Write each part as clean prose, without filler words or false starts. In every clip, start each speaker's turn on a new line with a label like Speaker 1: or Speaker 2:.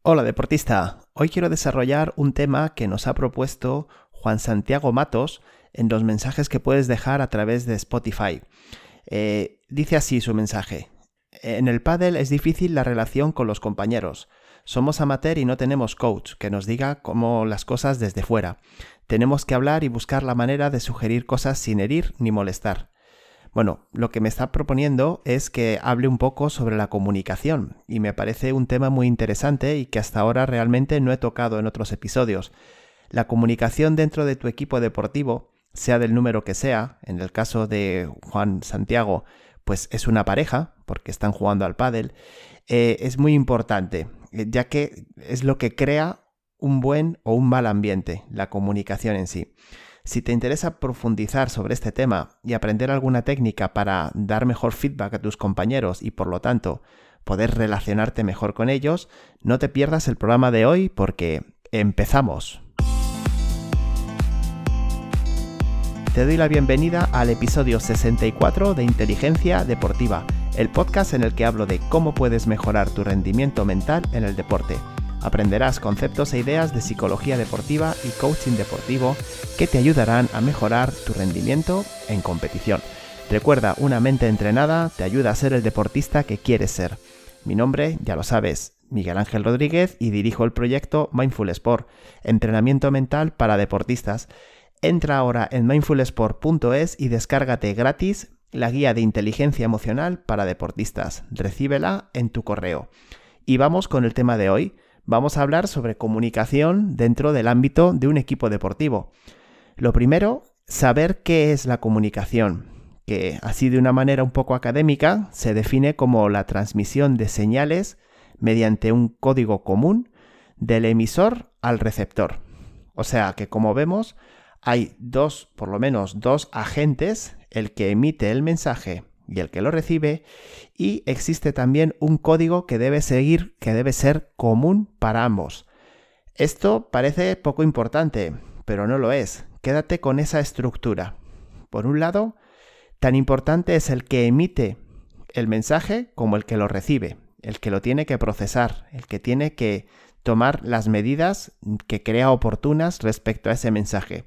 Speaker 1: Hola deportista, hoy quiero desarrollar un tema que nos ha propuesto Juan Santiago Matos en los mensajes que puedes dejar a través de Spotify. Dice así su mensaje: en el pádel es difícil la relación con los compañeros. Somos amateur y no tenemos coach que nos diga cómo las cosas desde fuera. Tenemos que hablar y buscar la manera de sugerir cosas sin herir ni molestar. Bueno, lo que me está proponiendo es que hable un poco sobre la comunicación y me parece un tema muy interesante y que hasta ahora realmente no he tocado en otros episodios. La comunicación dentro de tu equipo deportivo, sea del número que sea, en el caso de Juan Santiago, pues es una pareja, porque están jugando al pádel, es muy importante, ya que es lo que crea un buen o un mal ambiente, la comunicación en sí. Si te interesa profundizar sobre este tema y aprender alguna técnica para dar mejor feedback a tus compañeros y por lo tanto poder relacionarte mejor con ellos, no te pierdas el programa de hoy porque empezamos. Te doy la bienvenida al episodio 64 de Inteligencia Deportiva, el podcast en el que hablo de cómo puedes mejorar tu rendimiento mental en el deporte. Aprenderás conceptos e ideas de psicología deportiva y coaching deportivo que te ayudarán a mejorar tu rendimiento en competición. Recuerda, una mente entrenada te ayuda a ser el deportista que quieres ser. Mi nombre, ya lo sabes, Miguel Ángel Rodríguez, y dirijo el proyecto Mindful Sport, entrenamiento mental para deportistas. Entra ahora en mindfulsport.es y descárgate gratis la guía de inteligencia emocional para deportistas. Recíbela en tu correo. Y vamos con el tema de hoy. Vamos a hablar sobre comunicación dentro del ámbito de un equipo deportivo. Lo primero, saber qué es la comunicación, que así de una manera un poco académica se define como la transmisión de señales mediante un código común del emisor al receptor. O sea que, como vemos, hay por lo menos dos agentes, el que emite el mensaje y el que lo recibe, y existe también un código que debe ser común para ambos. Esto parece poco importante, pero no lo es. Quédate con esa estructura. Por un lado, tan importante es el que emite el mensaje como el que lo recibe, el que lo tiene que procesar, el que tiene que tomar las medidas que crea oportunas respecto a ese mensaje.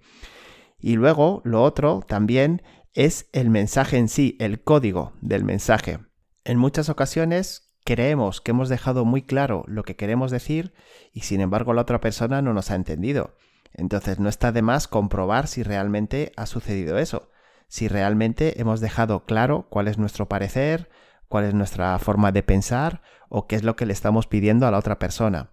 Speaker 1: Y luego, lo otro también es el mensaje en sí, el código del mensaje. En muchas ocasiones creemos que hemos dejado muy claro lo que queremos decir y sin embargo la otra persona no nos ha entendido. Entonces no está de más comprobar si realmente ha sucedido eso, si realmente hemos dejado claro cuál es nuestro parecer, cuál es nuestra forma de pensar o qué es lo que le estamos pidiendo a la otra persona.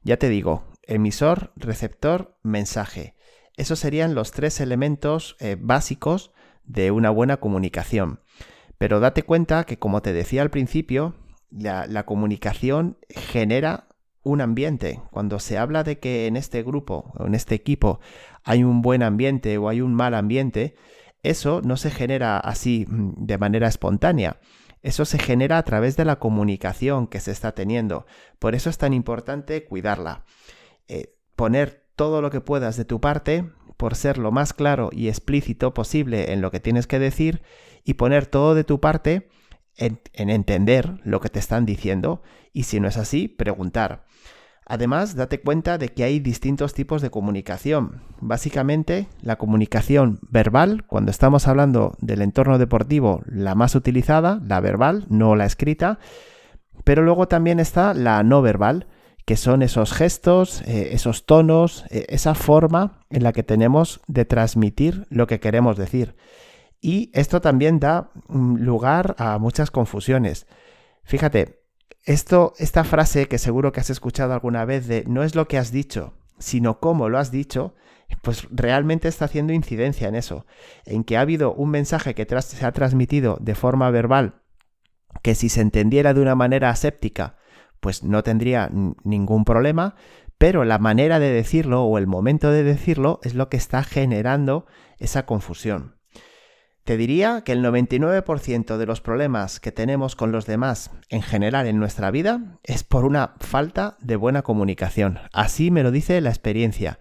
Speaker 1: Ya te digo, emisor, receptor, mensaje. Esos serían los tres elementos básicos de una buena comunicación. Pero date cuenta que, como te decía al principio, la comunicación genera un ambiente. Cuando se habla de que en este grupo o en este equipo hay un buen ambiente o hay un mal ambiente, eso no se genera así de manera espontánea. Eso se genera a través de la comunicación que se está teniendo. Por eso es tan importante cuidarla. Poner todo lo que puedas de tu parte por ser lo más claro y explícito posible en lo que tienes que decir y poner todo de tu parte en entender lo que te están diciendo y si no es así, preguntar. Además, date cuenta de que hay distintos tipos de comunicación. Básicamente, la comunicación verbal, cuando estamos hablando del entorno deportivo, la más utilizada, la verbal, no la escrita, pero luego también está la no verbal, que son esos gestos, esos tonos, esa forma en la que tenemos de transmitir lo que queremos decir. Y esto también da lugar a muchas confusiones. Fíjate, esta frase que seguro que has escuchado alguna vez de no es lo que has dicho, sino cómo lo has dicho, pues realmente está haciendo incidencia en eso, en que ha habido un mensaje que se ha transmitido de forma verbal que si se entendiera de una manera aséptica, pues no tendría ningún problema, pero la manera de decirlo o el momento de decirlo es lo que está generando esa confusión. Te diría que el 99% de los problemas que tenemos con los demás en general en nuestra vida es por una falta de buena comunicación. Así me lo dice la experiencia.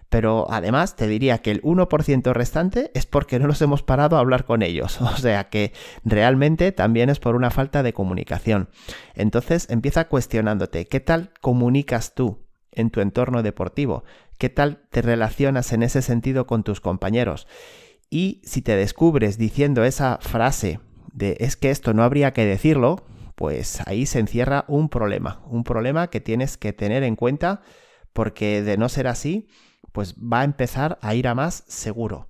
Speaker 1: Pero además te diría que el 1% restante es porque no nos hemos parado a hablar con ellos. O sea que realmente también es por una falta de comunicación. Entonces empieza cuestionándote, ¿qué tal comunicas tú en tu entorno deportivo? ¿Qué tal te relacionas en ese sentido con tus compañeros? Y si te descubres diciendo esa frase de es que esto no habría que decirlo, pues ahí se encierra un problema que tienes que tener en cuenta, porque de no ser así, pues va a empezar a ir a más seguro.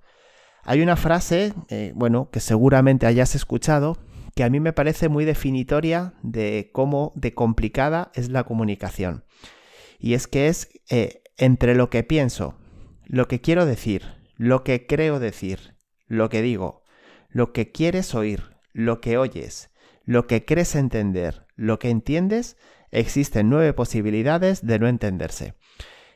Speaker 1: Hay una frase, que seguramente hayas escuchado, que a mí me parece muy definitoria de cómo de complicada es la comunicación. Y es que es entre lo que pienso, lo que quiero decir, lo que creo decir, lo que digo, lo que quieres oír, lo que oyes, lo que crees entender, lo que entiendes, existen 9 posibilidades de no entenderse.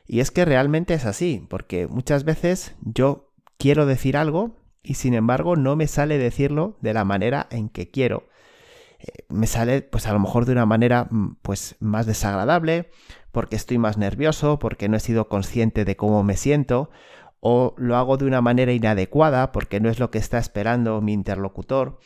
Speaker 1: Y es que realmente es así, porque muchas veces yo quiero decir algo y sin embargo no me sale decirlo de la manera en que quiero. Me sale pues a lo mejor de una manera pues más desagradable, porque estoy más nervioso, porque no he sido consciente de cómo me siento, o lo hago de una manera inadecuada porque no es lo que está esperando mi interlocutor.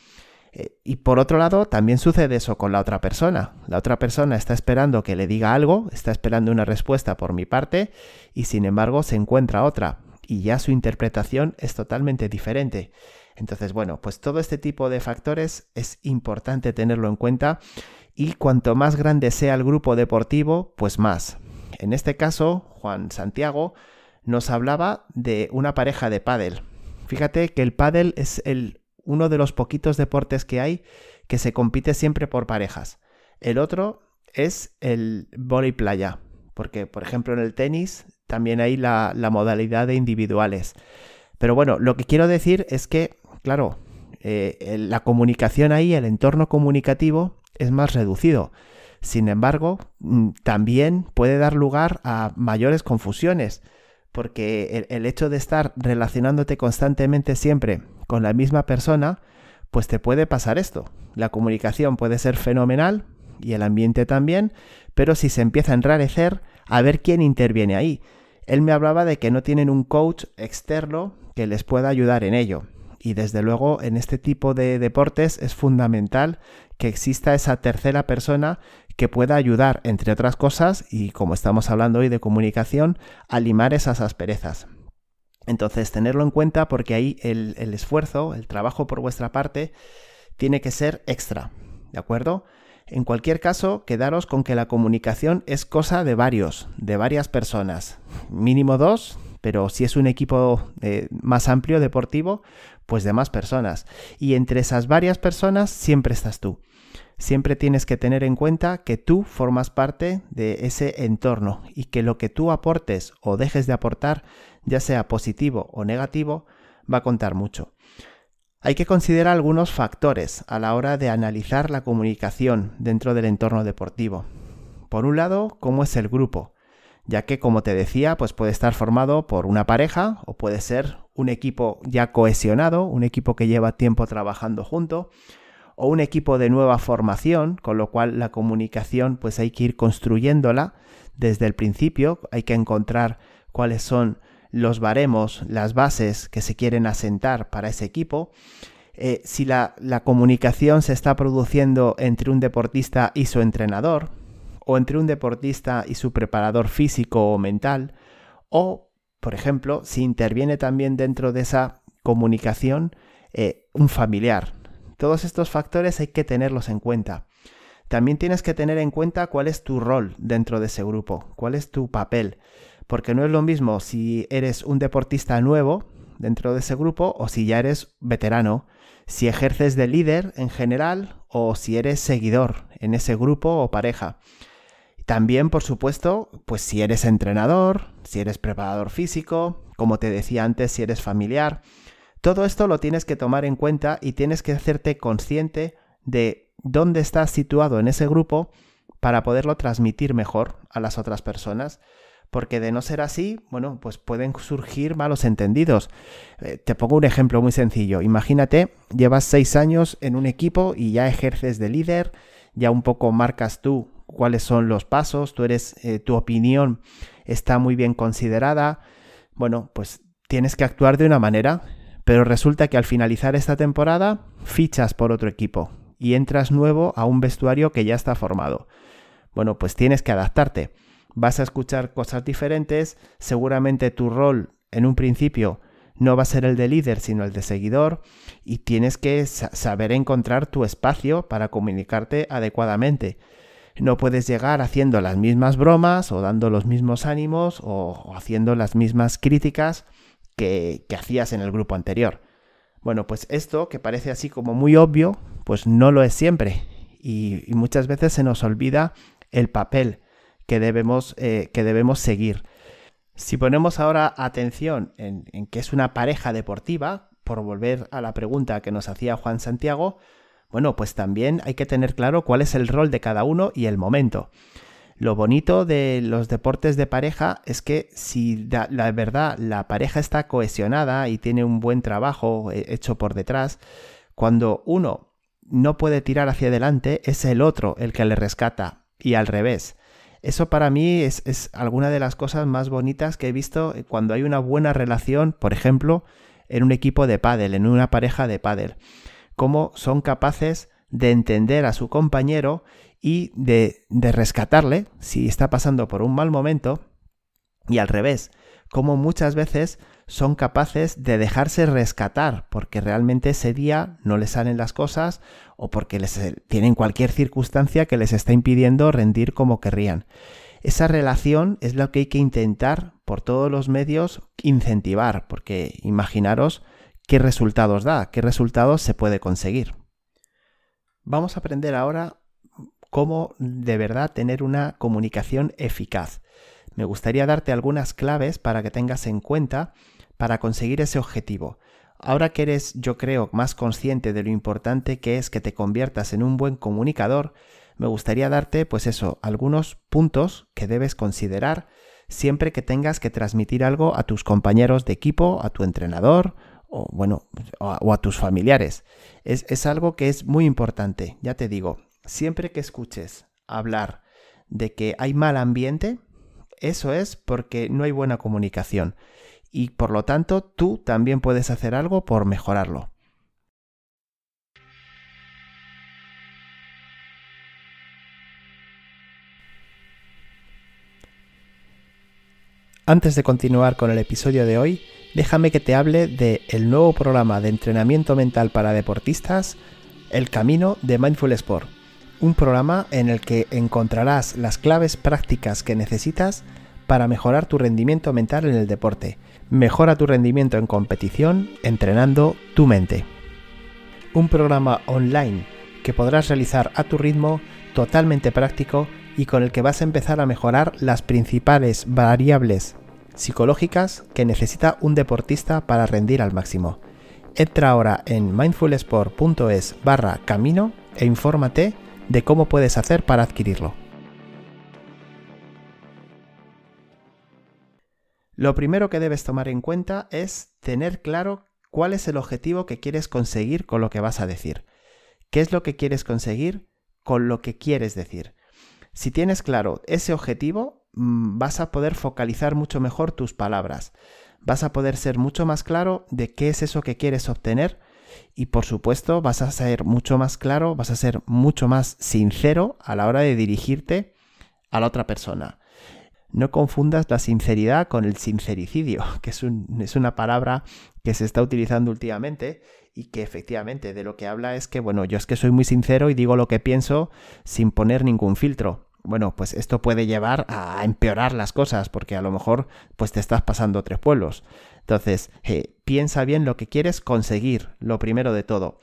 Speaker 1: Y por otro lado, también sucede eso con la otra persona. La otra persona está esperando que le diga algo, está esperando una respuesta por mi parte y sin embargo se encuentra otra y ya su interpretación es totalmente diferente. Entonces, pues todo este tipo de factores es importante tenerlo en cuenta y cuanto más grande sea el grupo deportivo, pues más. En este caso, Juan Santiago nos hablaba de una pareja de pádel. Fíjate que el pádel es uno de los poquitos deportes que hay que se compite siempre por parejas. El otro es el vóley playa, porque por ejemplo en el tenis también hay la modalidad de individuales. Pero lo que quiero decir es que, claro, la comunicación ahí, el entorno comunicativo es más reducido. Sin embargo, también puede dar lugar a mayores confusiones, porque el hecho de estar relacionándote constantemente siempre con la misma persona, pues te puede pasar esto. La comunicación puede ser fenomenal y el ambiente también, pero si se empieza a enrarecer, a ver quién interviene ahí. Él me hablaba de que no tienen un coach externo que les pueda ayudar en ello. Y desde luego en este tipo de deportes es fundamental que exista esa tercera persona que pueda ayudar, entre otras cosas, y como estamos hablando hoy de comunicación, a limar esas asperezas. Entonces, tenerlo en cuenta porque ahí el esfuerzo, el trabajo por vuestra parte, tiene que ser extra, ¿de acuerdo? En cualquier caso, quedaros con que la comunicación es cosa de varias personas, mínimo 2, pero si es un equipo más amplio, deportivo, pues de más personas. Y entre esas varias personas siempre estás tú. Siempre tienes que tener en cuenta que tú formas parte de ese entorno y que lo que tú aportes o dejes de aportar, ya sea positivo o negativo, va a contar mucho. Hay que considerar algunos factores a la hora de analizar la comunicación dentro del entorno deportivo. Por un lado, cómo es el grupo, ya que, como te decía, pues puede estar formado por una pareja o puede ser un equipo ya cohesionado, un equipo que lleva tiempo trabajando junto, o un equipo de nueva formación, con lo cual la comunicación pues hay que ir construyéndola desde el principio, hay que encontrar cuáles son los baremos, las bases que se quieren asentar para ese equipo. Si la comunicación se está produciendo entre un deportista y su entrenador, o entre un deportista y su preparador físico o mental, o, por ejemplo, si interviene también dentro de esa comunicación un familiar. Todos estos factores hay que tenerlos en cuenta. También tienes que tener en cuenta cuál es tu rol dentro de ese grupo, cuál es tu papel, porque no es lo mismo si eres un deportista nuevo dentro de ese grupo o si ya eres veterano, si ejerces de líder en general o si eres seguidor en ese grupo o pareja. También, por supuesto, pues si eres entrenador, si eres preparador físico, como te decía antes, si eres familiar. Todo esto lo tienes que tomar en cuenta y tienes que hacerte consciente de dónde estás situado en ese grupo para poderlo transmitir mejor a las otras personas. Porque de no ser así, pues pueden surgir malos entendidos. Te pongo un ejemplo muy sencillo. Imagínate, llevas 6 años en un equipo y ya ejerces de líder, ya un poco marcas tú cuáles son los pasos, tu opinión está muy bien considerada. Bueno, pues tienes que actuar de una manera, pero resulta que al finalizar esta temporada fichas por otro equipo y entras nuevo a un vestuario que ya está formado. Bueno, pues tienes que adaptarte. Vas a escuchar cosas diferentes, seguramente tu rol en un principio no va a ser el de líder, sino el de seguidor, y tienes que saber encontrar tu espacio para comunicarte adecuadamente. No puedes llegar haciendo las mismas bromas o dando los mismos ánimos o haciendo las mismas críticas que hacías en el grupo anterior. Bueno, pues esto, que parece así como muy obvio, pues no lo es siempre. Y muchas veces se nos olvida el papel que debemos seguir. Si ponemos ahora atención en qué es una pareja deportiva, por volver a la pregunta que nos hacía Juan Santiago, bueno, pues también hay que tener claro cuál es el rol de cada uno y el momento. Lo bonito de los deportes de pareja es que si la verdad la pareja está cohesionada y tiene un buen trabajo hecho por detrás, cuando uno no puede tirar hacia adelante, es el otro el que le rescata y al revés. Eso para mí es alguna de las cosas más bonitas que he visto cuando hay una buena relación, por ejemplo, en un equipo de pádel, en una pareja de pádel. Cómo son capaces de entender a su compañero y de rescatarle si está pasando por un mal momento, y al revés, cómo muchas veces son capaces de dejarse rescatar porque realmente ese día no les salen las cosas o porque tienen cualquier circunstancia que les está impidiendo rendir como querrían. Esa relación es lo que hay que intentar por todos los medios incentivar, porque imaginaros qué resultados da, qué resultados se puede conseguir. Vamos a aprender ahora cómo de verdad tener una comunicación eficaz. Me gustaría darte algunas claves para que tengas en cuenta para conseguir ese objetivo. Ahora que eres, yo creo, más consciente de lo importante que es que te conviertas en un buen comunicador, me gustaría darte, pues eso, algunos puntos que debes considerar siempre que tengas que transmitir algo a tus compañeros de equipo, a tu entrenador o a tus familiares. Es algo que es muy importante, ya te digo, siempre que escuches hablar de que hay mal ambiente, eso es porque no hay buena comunicación y por lo tanto tú también puedes hacer algo por mejorarlo. Antes de continuar con el episodio de hoy, déjame que te hable del nuevo programa de entrenamiento mental para deportistas, El Camino de Mindful Sport. Un programa en el que encontrarás las claves prácticas que necesitas para mejorar tu rendimiento mental en el deporte. Mejora tu rendimiento en competición entrenando tu mente. Un programa online que podrás realizar a tu ritmo, totalmente práctico y con el que vas a empezar a mejorar las principales variables psicológicas que necesita un deportista para rendir al máximo. Entra ahora en mindfulsport.es/camino e infórmate de cómo puedes hacer para adquirirlo. Lo primero que debes tomar en cuenta es tener claro cuál es el objetivo que quieres conseguir con lo que vas a decir. ¿Qué es lo que quieres conseguir con lo que quieres decir? Si tienes claro ese objetivo, vas a poder focalizar mucho mejor tus palabras. Vas a poder ser mucho más claro de qué es eso que quieres obtener y, por supuesto, vas a ser mucho más claro, vas a ser mucho más sincero a la hora de dirigirte a la otra persona. No confundas la sinceridad con el sincericidio, que es una palabra que se está utilizando últimamente y que efectivamente de lo que habla es que, bueno, yo es que soy muy sincero y digo lo que pienso sin poner ningún filtro. Bueno, pues esto puede llevar a empeorar las cosas porque a lo mejor pues te estás pasando 3 pueblos. Entonces, piensa bien lo que quieres conseguir, lo primero de todo.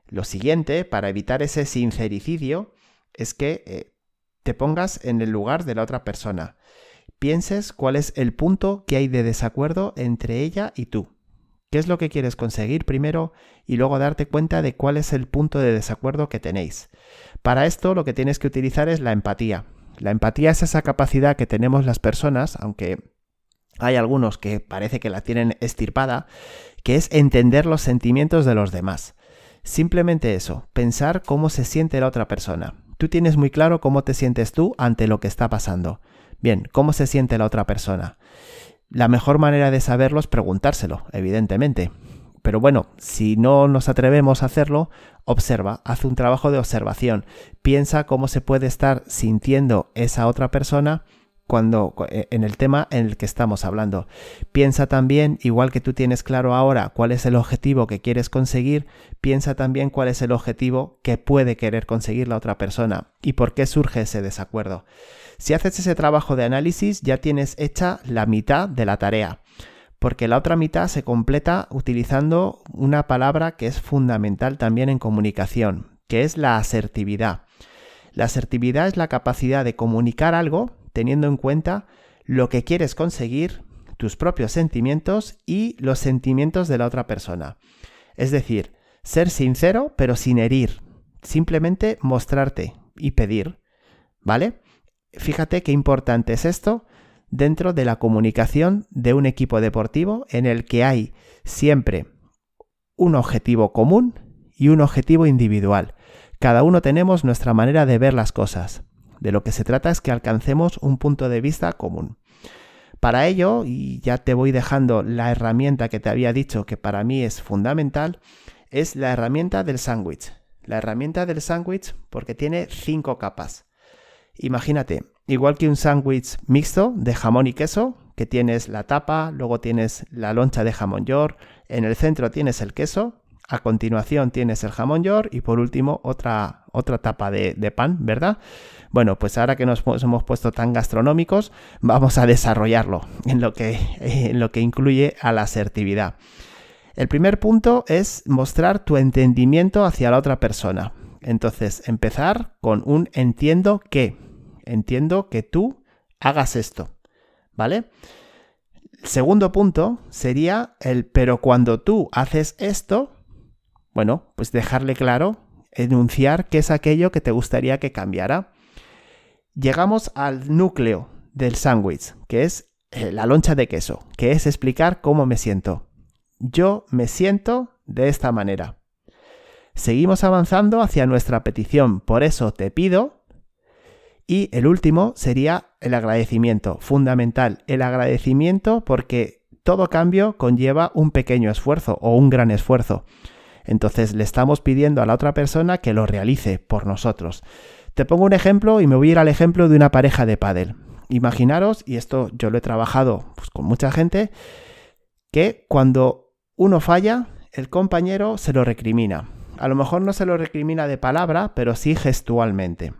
Speaker 1: Lo siguiente, para evitar ese sincericidio, es que te pongas en el lugar de la otra persona. Pienses cuál es el punto que hay de desacuerdo entre ella y tú. ¿Qué es lo que quieres conseguir primero? Y luego darte cuenta de cuál es el punto de desacuerdo que tenéis. Para esto lo que tienes que utilizar es la empatía. La empatía es esa capacidad que tenemos las personas, aunque hay algunos que parece que la tienen extirpada, que es entender los sentimientos de los demás. Simplemente eso, pensar cómo se siente la otra persona. Tú tienes muy claro cómo te sientes tú ante lo que está pasando. Bien, ¿cómo se siente la otra persona? La mejor manera de saberlo es preguntárselo, evidentemente. Pero bueno, si no nos atrevemos a hacerlo, observa, haz un trabajo de observación. Piensa cómo se puede estar sintiendo esa otra persona en el tema en el que estamos hablando. Piensa también, igual que tú tienes claro ahora cuál es el objetivo que quieres conseguir, piensa también cuál es el objetivo que puede querer conseguir la otra persona y por qué surge ese desacuerdo. Si haces ese trabajo de análisis, ya tienes hecha la mitad de la tarea, porque la otra mitad se completa utilizando una palabra que es fundamental también en comunicación, que es la asertividad. La asertividad es la capacidad de comunicar algo teniendo en cuenta lo que quieres conseguir, tus propios sentimientos y los sentimientos de la otra persona. Es decir, ser sincero pero sin herir, simplemente mostrarte y pedir, ¿vale? Fíjate qué importante es esto dentro de la comunicación de un equipo deportivo en el que hay siempre un objetivo común y un objetivo individual. Cada uno tenemos nuestra manera de ver las cosas. De lo que se trata es que alcancemos un punto de vista común. Para ello, y ya te voy dejando la herramienta que te había dicho que para mí es fundamental, es la herramienta del sándwich. La herramienta del sándwich porque tiene 5 capas. Imagínate, igual que un sándwich mixto de jamón y queso, que tienes la tapa, luego tienes la loncha de jamón york, en el centro tienes el queso, a continuación tienes el jamón york y por último otra tapa de pan, ¿verdad? Bueno, pues ahora que nos hemos puesto tan gastronómicos, vamos a desarrollarlo en lo que incluye a la asertividad. El primer punto es mostrar tu entendimiento hacia la otra persona. Entonces, empezar con un entiendo que tú hagas esto, ¿vale? El segundo punto sería el pero cuando tú haces esto, bueno, pues dejarle claro, enunciar qué es aquello que te gustaría que cambiara. Llegamos al núcleo del sándwich, que es la loncha de queso, que es explicar cómo me siento. Yo me siento de esta manera. Seguimos avanzando hacia nuestra petición, por eso te pido. Y el último sería el agradecimiento, fundamental. El agradecimiento porque todo cambio conlleva un pequeño esfuerzo o un gran esfuerzo. Entonces le estamos pidiendo a la otra persona que lo realice por nosotros. Te pongo un ejemplo y me voy a ir al ejemplo de una pareja de pádel. Imaginaros, y esto yo lo he trabajado pues, con mucha gente, que cuando uno falla, el compañero se lo recrimina. A lo mejor no se lo recrimina de palabra, pero sí gestualmente.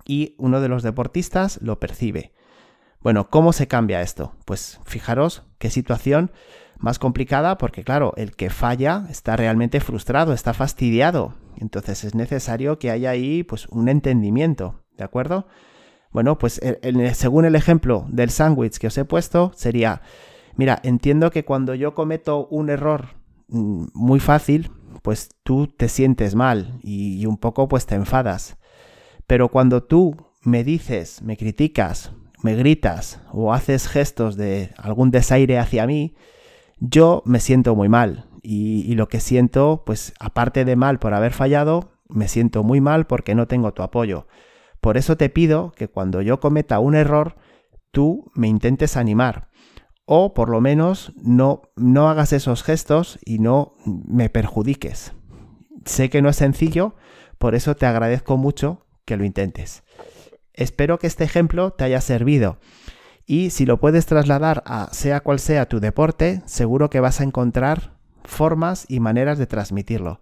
Speaker 1: Y uno de los deportistas lo percibe. Bueno, ¿cómo se cambia esto? Pues fijaros qué situación más complicada porque, claro, el que falla está realmente frustrado, está fastidiado. Entonces es necesario que haya ahí pues, un entendimiento, ¿de acuerdo? Bueno, pues según el ejemplo del sándwich que os he puesto, sería, mira, entiendo que cuando yo cometo un error muy fácil, pues tú te sientes mal y un poco pues te enfadas. Pero cuando tú me dices, me criticas, me gritas o haces gestos de algún desaire hacia mí, yo me siento muy mal y lo que siento, pues aparte de mal por haber fallado, me siento muy mal porque no tengo tu apoyo. Por eso te pido que cuando yo cometa un error, tú me intentes animar o por lo menos no hagas esos gestos y no me perjudiques. Sé que no es sencillo, por eso te agradezco mucho que lo intentes. Espero que este ejemplo te haya servido y si lo puedes trasladar a sea cual sea tu deporte, seguro que vas a encontrar formas y maneras de transmitirlo.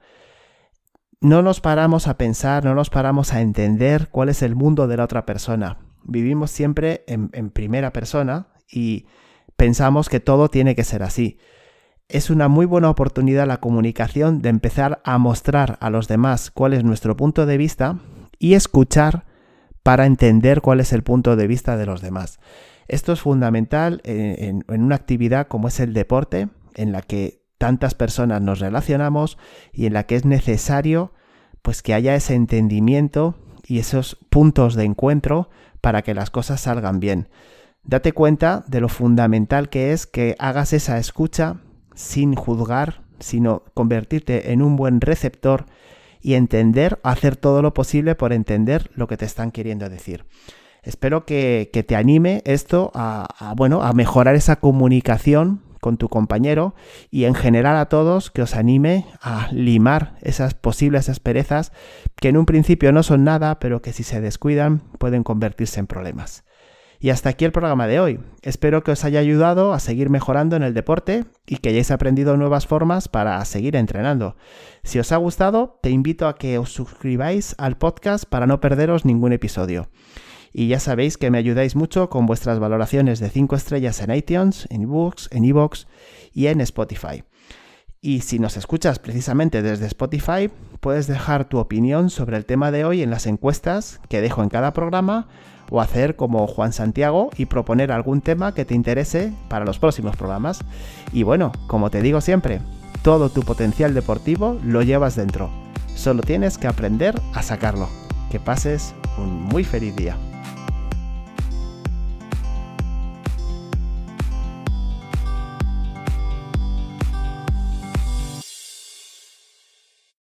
Speaker 1: No nos paramos a pensar, no nos paramos a entender cuál es el mundo de la otra persona. Vivimos siempre en primera persona y pensamos que todo tiene que ser así. Es una muy buena oportunidad la comunicación de empezar a mostrar a los demás cuál es nuestro punto de vista y escuchar para entender cuál es el punto de vista de los demás. Esto es fundamental en una actividad como es el deporte, en la que tantas personas nos relacionamos y en la que es necesario pues que haya ese entendimiento y esos puntos de encuentro para que las cosas salgan bien. Date cuenta de lo fundamental que es que hagas esa escucha sin juzgar, sino convertirte en un buen receptor y hacer todo lo posible por entender lo que te están queriendo decir. Espero que te anime esto a mejorar esa comunicación con tu compañero y en general a todos, que os anime a limar esas posibles asperezas que en un principio no son nada, pero que si se descuidan pueden convertirse en problemas. Y hasta aquí el programa de hoy. Espero que os haya ayudado a seguir mejorando en el deporte y que hayáis aprendido nuevas formas para seguir entrenando. Si os ha gustado, te invito a que os suscribáis al podcast para no perderos ningún episodio. Y ya sabéis que me ayudáis mucho con vuestras valoraciones de 5 estrellas en iTunes, en iVoox, y en Spotify. Y si nos escuchas precisamente desde Spotify, puedes dejar tu opinión sobre el tema de hoy en las encuestas que dejo en cada programa, o hacer como Juan Santiago y proponer algún tema que te interese para los próximos programas. Y bueno, como te digo siempre, todo tu potencial deportivo lo llevas dentro. Solo tienes que aprender a sacarlo. Que pases un muy feliz día.